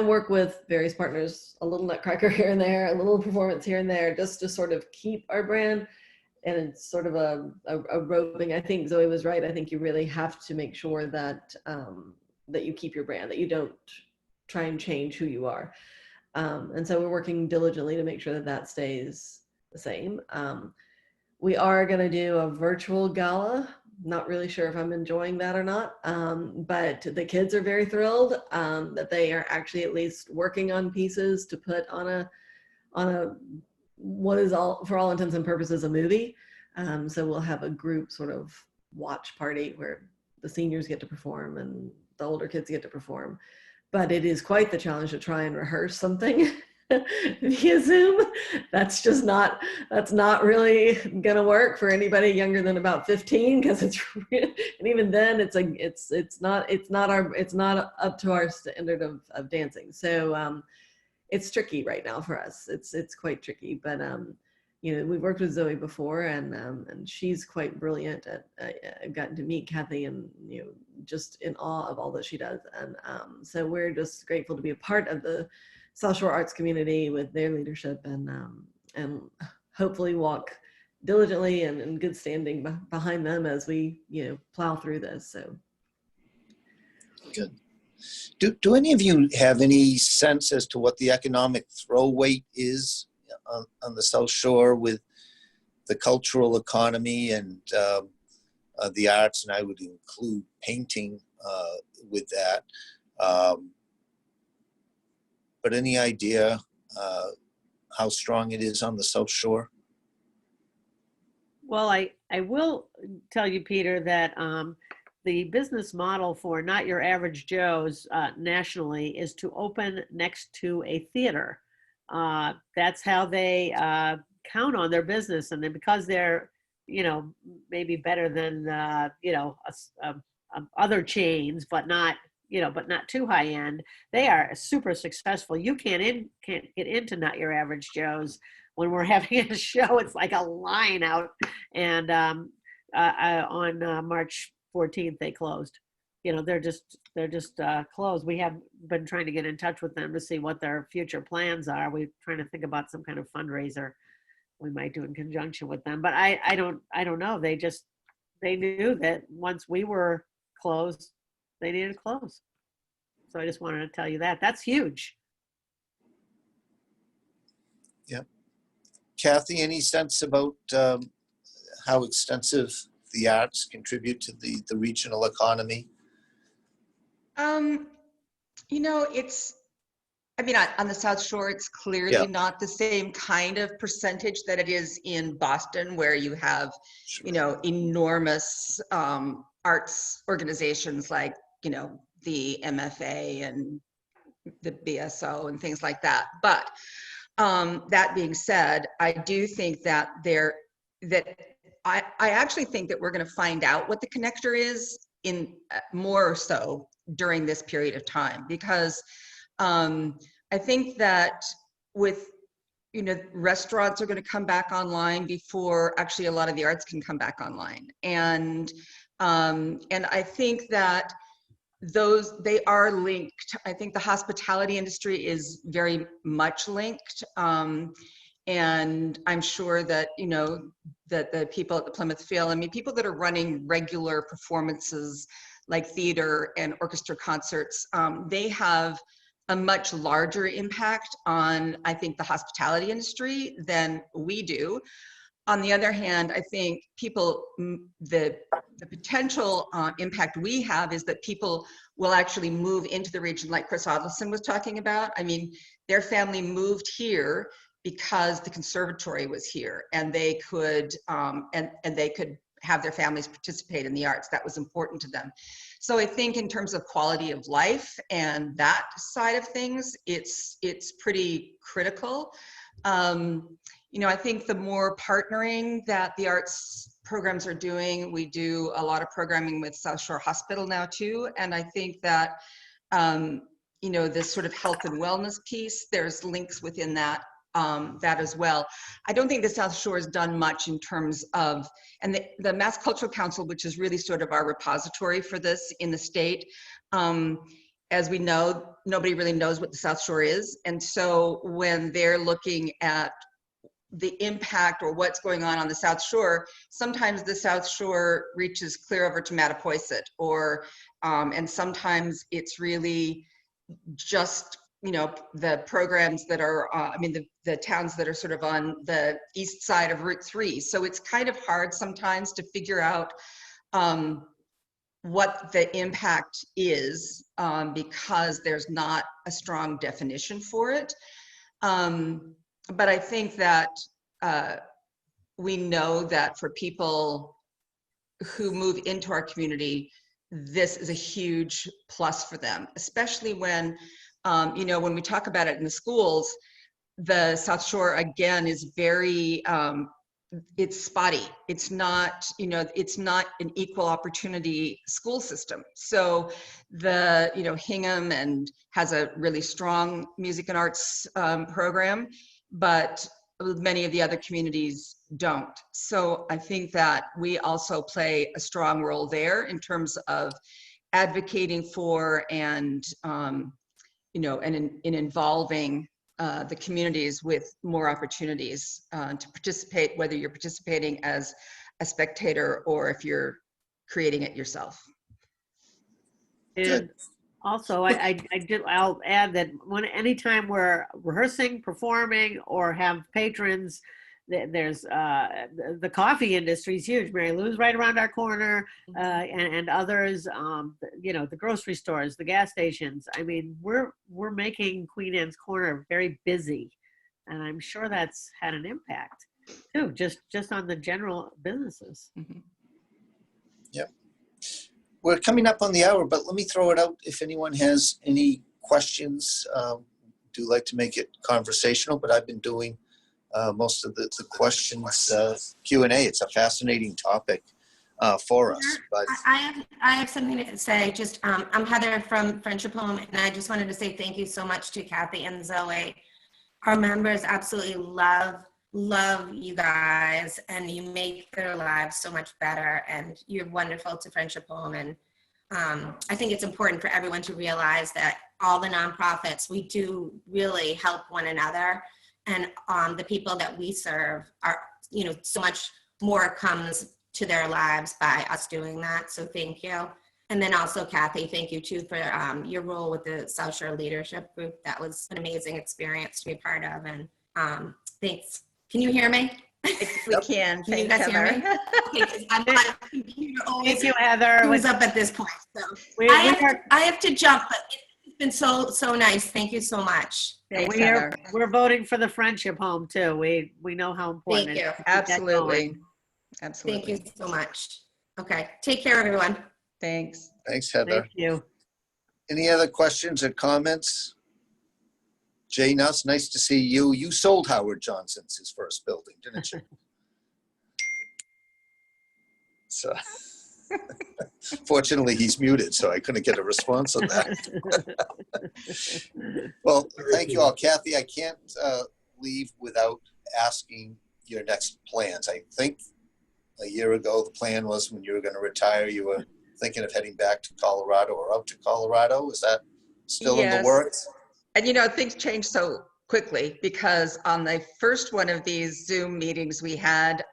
work with various partners, a little Nutcracker here and there, a little performance here and there, just to sort of keep our brand. And it's sort of a roving. I think Zoe was right. I think you really have to make sure that that you keep your brand, that you don't try and change who you are. And so we're working diligently to make sure that that stays the same. We are going to do a virtual gala. Not really sure if I'm enjoying that or not, but the kids are very thrilled that they are actually at least working on pieces to put on a what is for all intents and purposes a movie. So we'll have a group sort of watch party where the seniors get to perform and the older kids get to perform. But it is quite the challenge to try and rehearse something via Zoom. That's not really gonna work for anybody younger than about 15, because and even then it's not up to our standard of dancing. So it's tricky right now for us. It's quite tricky, but we've worked with Zoe before, and she's quite brilliant I've gotten to meet Kathy, and just in awe of all that she does. And so we're just grateful to be a part of the South Shore arts community with their leadership, and hopefully walk diligently and in good standing behind them as we plow through this. So good. Do any of you have any sense as to what the economic throw weight is on the South Shore with the cultural economy and the arts? And I would include painting with that. But any idea how strong it is on the South Shore? Well, I will tell you, Peter, that the business model for Not Your Average Joe's nationally is to open next to a theater. That's how they count on their business. And then because they're, maybe better than, other chains, but not too high end, they are super successful. You can't get into Not Your Average Joe's. When we're having a show, it's like a line out. And on March 14th, they closed. They're just closed. We have been trying to get in touch with them to see what their future plans are. We're trying to think about some kind of fundraiser we might do in conjunction with them. But I don't know. They knew that once we were closed, they needed to close. So I just wanted to tell you that. That's huge. Yep. Kathy, any sense about how extensive the arts contribute to the regional economy? You know, I mean, on the South Shore, it's clearly Yeah. not the same kind of percentage that it is in Boston, where you have, you know, enormous arts organizations like, you know, the MFA and the BSO and things like that. But that being said, I do think that I actually think that we're going to find out what the connector is in more so during this period of time, because I think that with, you know, restaurants are going to come back online before actually a lot of the arts can come back online. And I think that they are linked. I think the hospitality industry is very much linked. And I'm sure that, you know, that the people at the Plymouth Phil, I mean, people that are running regular performances like theater and orchestra concerts, they have a much larger impact on, I think, the hospitality industry than we do. On the other hand, I think the potential impact we have is that people will actually move into the region, like Chris Odleson was talking about. I mean, their family moved here because the conservatory was here, and they could and they could have their families participate in the arts. That was important to them. So I think in terms of quality of life and that side of things, it's pretty critical. You know, I think the more partnering that the arts programs are doing, we do a lot of programming with South Shore Hospital now too. And I think that, you know, this sort of health and wellness piece, there's links within that as well. I don't think the South Shore has done much in terms of, and the Mass Cultural Council, which is really sort of our repository for this in the state, as we know, nobody really knows what the South Shore is. And so when they're looking at the impact or what's going on the South Shore, sometimes the South Shore reaches clear over to Mattapoisett, or, and sometimes it's really just, you know, the programs that are, I mean, the towns that are sort of on the east side of Route 3. So it's kind of hard sometimes to figure out what the impact is because there's not a strong definition for it. But I think that we know that for people who move into our community, this is a huge plus for them, especially when, you know, when we talk about it in the schools, the South Shore, again, is very, it's spotty. It's not, you know, it's not an equal opportunity school system. So the, you know, Hingham has a really strong music and arts program, but many of the other communities don't. So I think that we also play a strong role there in terms of advocating for and, you know, and in involving the communities with more opportunities to participate, whether you're participating as a spectator or if you're creating it yourself. And also, I'll add that anytime we're rehearsing, performing, or have patrons, there's the coffee industry is huge. Mary Lou's right around our corner, and others. You know, the grocery stores, the gas stations. I mean, we're making Queen Anne's Corner very busy, and I'm sure that's had an impact too, just on the general businesses. Mm-hmm. Yep. We're coming up on the hour, but let me throw it out. If anyone has any questions, do like to make it conversational, but I've been doing most of the questions, Q&A. It's a fascinating topic for us. But I have something to say. Just I'm Heather from Friendship Home, and I just wanted to say thank you so much to Kathy and Zoe. Our members absolutely love you guys, and you make their lives so much better, and you're wonderful to Friendship Home. And I think it's important for everyone to realize that all the nonprofits, we do really help one another, and the people that we serve are, you know, so much more comes to their lives by us doing that. So thank you. And then also, Kathy, thank you too for your role with the South Shore Leadership Group. That was an amazing experience to be a part of. And thanks. Can you hear me? We can. Can you Thanks, guys hear me? Heather. Okay, 'cause my computer always Thank you, Heather. screws up at this point. So We I have to jump, but it's been so nice. Thank you so much. Thanks, Heather. we're voting for the friendship home too. We know how important Thank it you. is to keep that Absolutely. going. Absolutely. Thank you so much. Okay, take care, everyone. Thanks. Thanks, Heather. Thank you. Any other questions or comments? Jay Nuss, nice to see you. You sold Howard Johnson's his first building, didn't you? So, fortunately, he's muted, so I couldn't get a response on that. Well, thank you all. Kathy, I can't leave without asking your next plans. I think a year ago, the plan was when you were going to retire, you were thinking of heading back to Colorado or out to Colorado. Is that still in the Yes. works? And things change so quickly because on the first one of these Zoom meetings we had,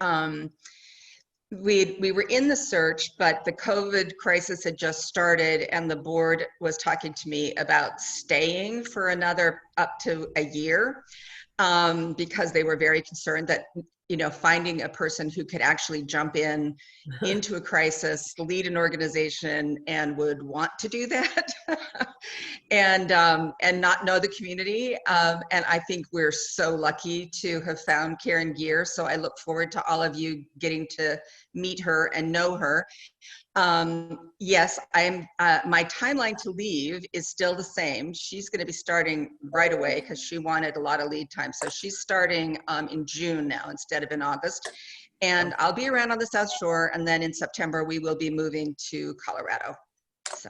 we were in the search, but the COVID crisis had just started and the board was talking to me about staying for another up to a year because they were very concerned that, finding a person who could actually jump into a crisis, lead an organization and would want to do that and not know the community. And I think we're so lucky to have found Karen Gear. So I look forward to all of you getting to meet her and know her. Yes, my timeline to leave is still the same. She's going to be starting right away because she wanted a lot of lead time. So she's starting in June now instead of in August. And I'll be around on the South Shore. And then in September, we will be moving to Colorado. So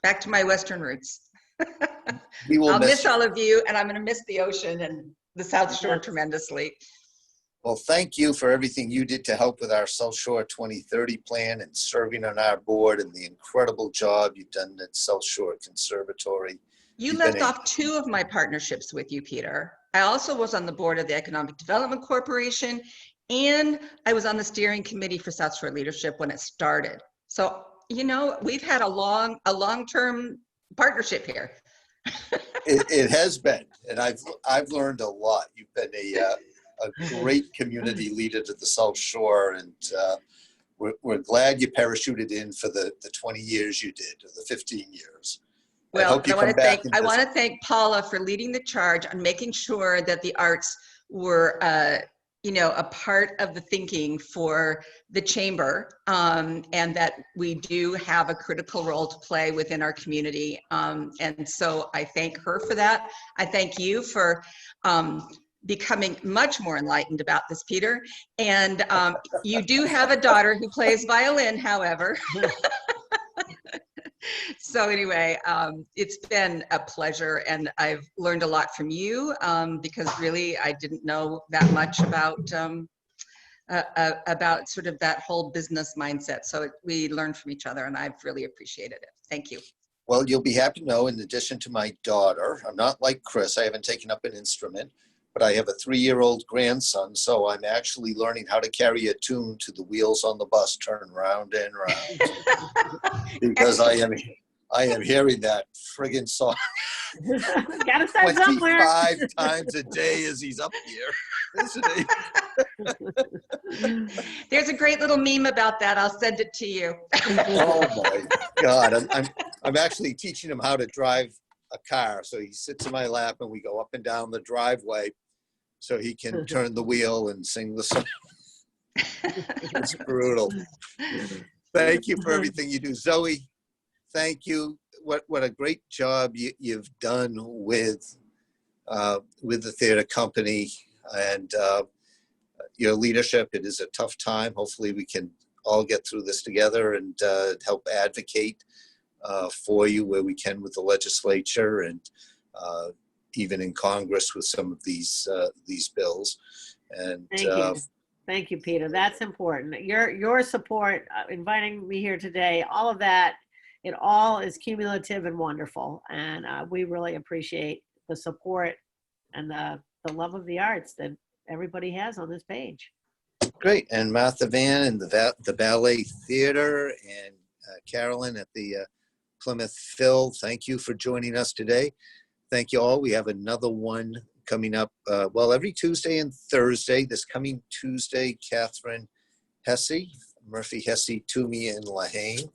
back to my Western roots. I'll miss all of you, and I'm going to miss the ocean and the South Shore tremendously. Well, thank you for everything you did to help with our South Shore 2030 plan and serving on our board and the incredible job you've done at South Shore Conservatory. You left off 2 of my partnerships with you, Peter. I also was on the board of the Economic Development Corporation, and I was on the steering committee for South Shore Leadership when it started. So, we've had a long-term partnership here. It has been, and I've learned a lot. You've been a great community leader to the South Shore, and we're glad you parachuted in for the 20 years you did, or the 15 years. Well, I want to thank Paula for leading the charge on making sure that the arts were, a part of the thinking for the chamber, and that we do have a critical role to play within our community. And so I thank her for that. I thank you for becoming much more enlightened about this, Peter. And you do have a daughter who plays violin, however. So anyway, it's been a pleasure, and I've learned a lot from you because really I didn't know that much about sort of that whole business mindset. So we learned from each other, and I've really appreciated it. Thank you. Well, you'll be happy to know, in addition to my daughter, I'm not like Chris, I haven't taken up an instrument, but I have a 3-year-old grandson, so I'm actually learning how to carry a tune to the wheels on the bus turn round and round. Because I am hearing that friggin' song Gotta start somewhere. 25 times a day as he's up here, isn't he? There's a great little meme about that. I'll send it to you. Oh my God. I'm actually teaching him how to drive a car. So he sits in my lap and we go up and down the driveway so he can turn the wheel and sing the song. It's brutal. Thank you for everything you do. Zoe, thank you. What a great job you've done with the theater company and your leadership. It is a tough time. Hopefully we can all get through this together and help advocate for you where we can with the legislature and even in Congress with some of these bills. And Thank you. Thank you, Peter. That's important. Your support, inviting me here today, all of that, it all is cumulative and wonderful. And we really appreciate the support and the love of the arts that everybody has on this page. Great. And Martha Van and the Ballet Theater and Carolyn at the Plymouth Phil, thank you for joining us today. Thank you all. We have another one coming up, well, every Tuesday and Thursday. This coming Tuesday, Catherine Hesse, Murphy Hesse Toomey in Lahane,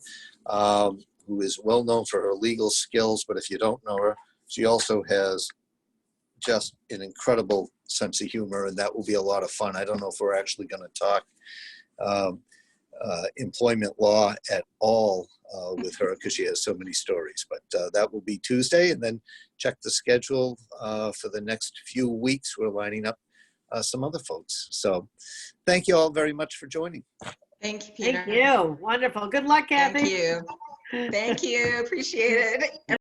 who is well known for her legal skills, but if you don't know her, she also has just an incredible sense of humor, and that will be a lot of fun. I don't know if we're actually going to talk employment law at all with her because she has so many stories, but that will be Tuesday. And then check the schedule for the next few weeks. We're lining up some other folks. So thank you all very much for joining. Thank you, Peter. Thank you. Wonderful. Good luck, Kathy. Thank you. Thank you. Appreciate it.